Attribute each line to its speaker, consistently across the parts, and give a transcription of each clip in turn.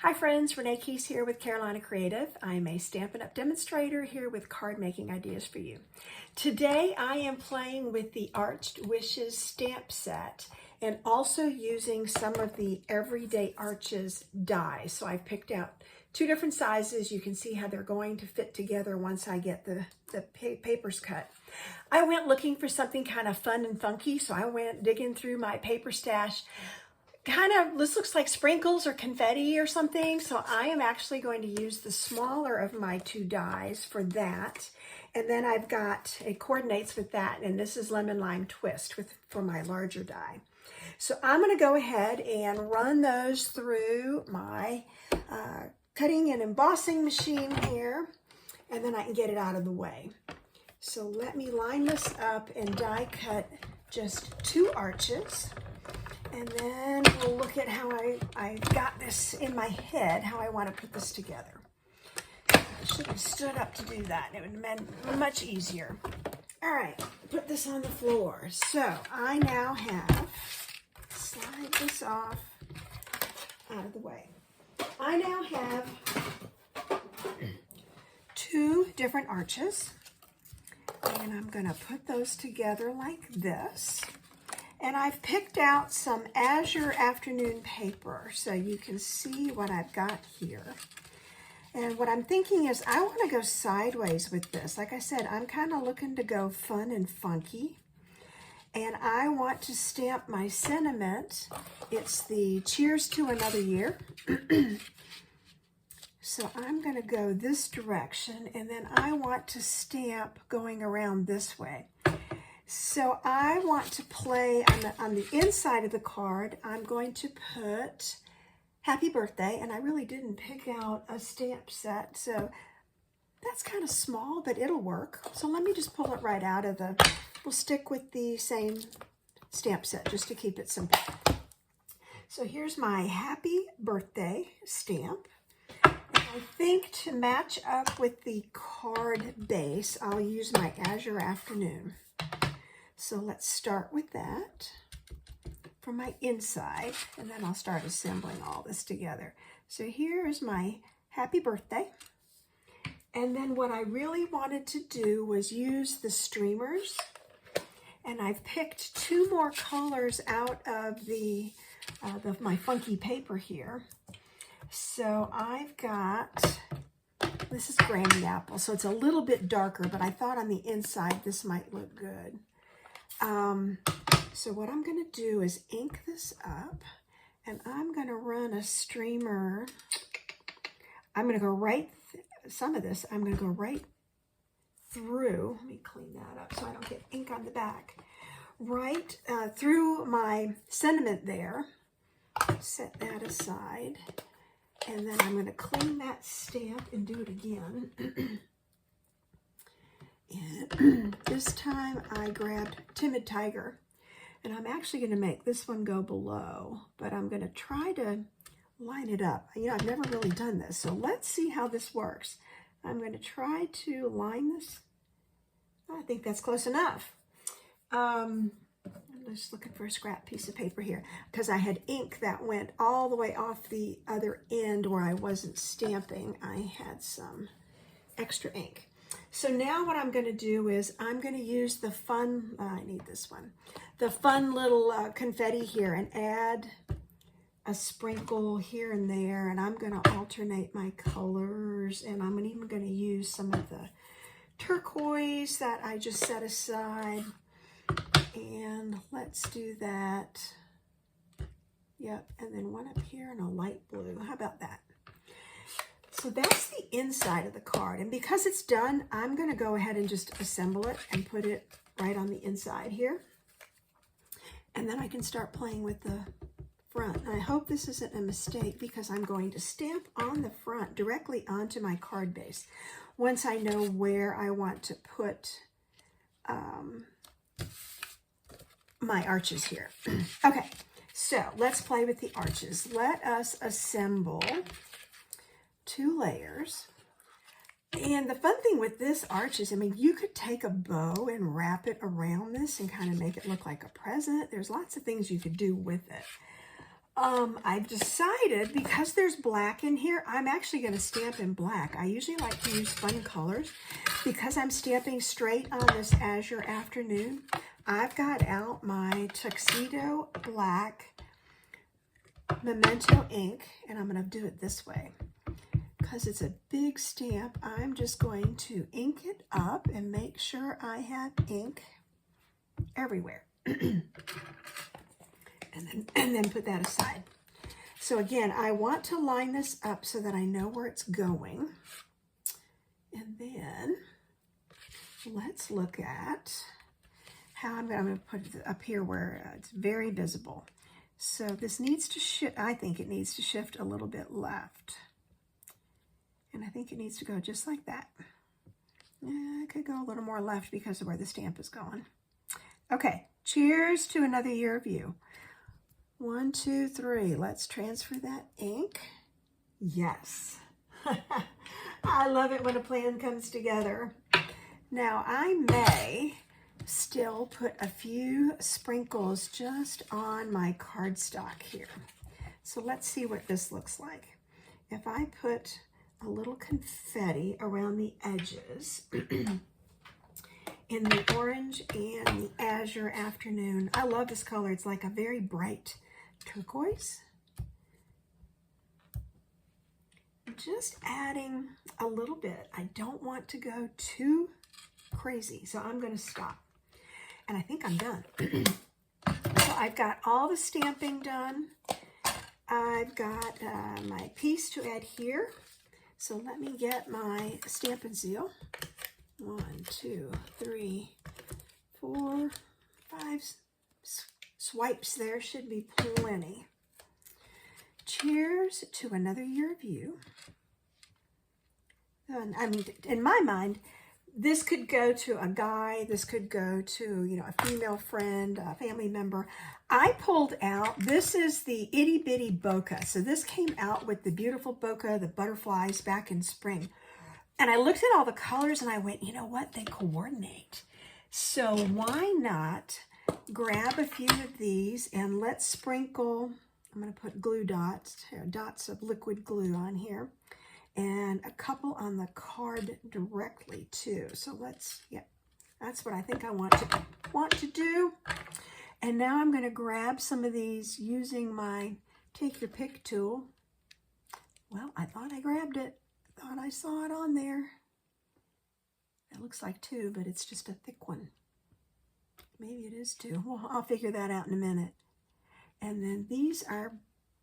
Speaker 1: Hi friends, Renee Keys here with Carolina Creative. I'm a Stampin' Up! Demonstrator here with card making ideas for you. Today I am playing with the Arched Wishes stamp set and also using some of the Everyday Arches dies. So I've picked out two different sizes. You can see how they're going to fit together once I get the papers cut. I went looking for something kind of fun and funky, so I went digging through my paper stash. This looks like sprinkles or confetti or something. So I am actually going to use the smaller of my two dies for that. And then I've got, it coordinates with that. And this is Lemon Lime Twist for my larger die. So I'm going to go ahead and run those through my cutting and embossing machine here. And then I can get it out of the way. So let me line this up and die cut just two arches. And then we'll look at how I got this in my head, how I want to put this together. I should have stood up to do that. It would have been much easier. All right, put this on the floor. So I now have, slide this off out of the way. I now have two different arches. And I'm going to put those together like this. And I've picked out some Azure Afternoon paper so you can see what I've got here. And what I'm thinking is I want to go sideways with this. Like I said, I'm kind of looking to go fun and funky. And I want to stamp my sentiment. It's the Cheers to Another Year. So I'm going to go this direction, and then I want to stamp going around this way. So I want to play on the inside of the card. I'm going to put Happy Birthday, and I really didn't pick out a stamp set, so that's kind of small, but it'll work. So let me just pull it right out of we'll stick with the same stamp set just to keep it simple. So here's my Happy Birthday stamp. I think to match up with the card base, I'll use my Azure Afternoon. So let's start with that for my inside, and then I'll start assembling all this together. So here's my Happy Birthday. And then what I really wanted to do was use the streamers, and I've picked two more colors out of my funky paper here. So I've got, this is Granny Apple, so it's a little bit darker, but I thought on the inside this might look good. So what I'm going to do is ink this up, and I'm going to run a streamer. I'm going to go some of this, I'm going to go right through. Let me clean that up so I don't get ink on the back. Right through my sentiment there. Set that aside. And then I'm going to clean that stamp and do it again. And this time I grabbed Timid Tiger. And I'm actually going to make this one go below. But I'm going to try to line it up. You know, I've never really done this. So let's see how this works. I'm going to try to line this. I think that's close enough. I'm just looking for a scrap piece of paper here because I had ink that went all the way off the other end where I wasn't stamping. I had some extra ink. So now what I'm going to do is I'm going to use the fun, I need this one, the fun little confetti here and add a sprinkle here and there, and I'm going to alternate my colors, and I'm even going to use some of the turquoise that I just set aside. And let's do that. Yep, and then one up here and a light blue. How about that? So that's the inside of the card. And because it's done, I'm going to go ahead and just assemble it and put it right on the inside here. And then I can start playing with the front. And I hope this isn't a mistake because I'm going to stamp on the front directly onto my card base once I know where I want to put my arches here. Okay, so let's play with the arches. Let us assemble two layers. And the fun thing with this arch is, I mean, you could take a bow and wrap it around this and kind of make it look like a present. There's lots of things you could do with it. I've decided, because there's black in here, I'm actually going to stamp in black. I usually like to use fun colors. Because I'm stamping straight on this Azure Afternoon, I've got out my Tuxedo Black Memento ink, and I'm going to do it this way. Because it's a big stamp, I'm just going to ink it up and make sure I have ink everywhere. And then put that aside. So again, I want to line this up so that I know where it's going. And then let's look at how I'm going to put it up here where it's very visible. So this needs to shift, I think it needs to shift a little bit left. And I think it needs to go just like that. Yeah, it could go a little more left because of where the stamp is going. Okay, cheers to another year of you. 1, 2, 3. Let's transfer that ink. Yes. I love it when a plan comes together. Now, I may still put a few sprinkles just on my cardstock here. So let's see what this looks like. If I put a little confetti around the edges in the orange and the Azure Afternoon. I love this color. It's like a very bright turquoise. Just adding a little bit. I don't want to go too crazy, so I'm going to stop. And I think I'm done. So I've got all the stamping done. I've got my piece to add here. So let me get my Stampin' Seal. 1, 2, 3, 4, 5 swipes there. Should be plenty. Cheers to another year of you. And I mean, in my mind, this could go to a guy. This could go to, you know, a female friend, a family member. I pulled out, this is the Itty Bitty Bokeh. So this came out with the beautiful bokeh, the butterflies, back in spring. And I looked at all the colors and I went, you know what? They coordinate. So why not grab a few of these and let's sprinkle, I'm going to put glue dots, dots of liquid glue on here. And a couple on the card directly too. So let's, yeah, that's what I think I want to do. And now I'm going to grab some of these using my take your pick tool. Well, I thought I grabbed it. I thought I saw it on there. It looks like 2, but it's just a thick one. Maybe it is 2. Well, I'll figure that out in a minute. And then these are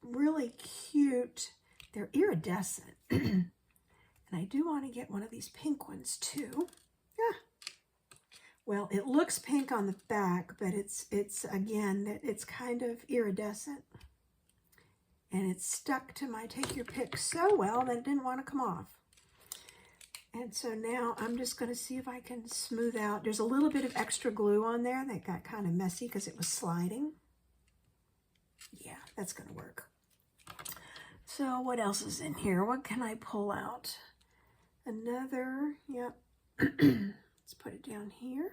Speaker 1: really cute. They're iridescent. And I do want to get one of these pink ones too. Yeah. Well, it looks pink on the back, but it's again, it's kind of iridescent. And it's stuck to my take your pick so well that it didn't want to come off. And so now I'm just going to see if I can smooth out. There's a little bit of extra glue on there that got kind of messy because it was sliding. Yeah, that's going to work. So what else is in here? What can I pull out? Another, yep. Let's put it down here.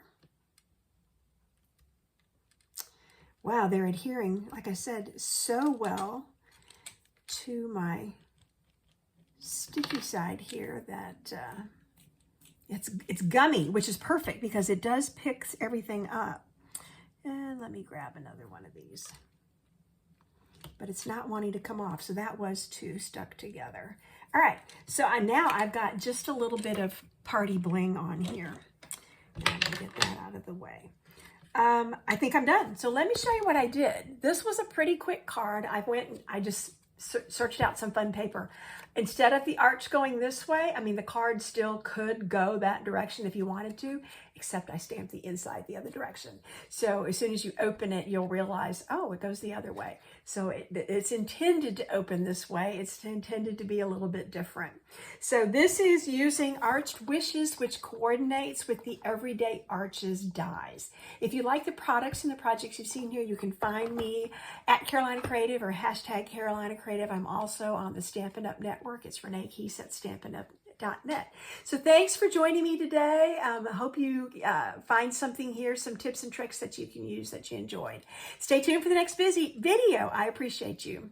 Speaker 1: Wow, they're adhering, like I said, so well to my sticky side here that it's gummy, which is perfect because it does pick everything up. And let me grab another one of these. But it's not wanting to come off, so that was 2 stuck together. All right, so now I've got just a little bit of party bling on here. And I'm gonna get that out of the way. I think I'm done. So let me show you what I did. This was a pretty quick card. I just searched out some fun paper. Instead of the arch going this way, I mean, the card still could go that direction if you wanted to, except I stamped the inside the other direction. So as soon as you open it, you'll realize, oh, it goes the other way. So it's intended to open this way. It's intended to be a little bit different. So this is using Arched Wishes, which coordinates with the Everyday Arches dies. If you like the products and the projects you've seen here, you can find me at Carolina Creative or # Carolina Creative. I'm also on the Stampin' Up! Network. It's Renee Keese at Stampin' Up! artwishes.net. So thanks for joining me today. I hope you find something here, some tips and tricks that you can use that you enjoyed. Stay tuned for the next video. I appreciate you.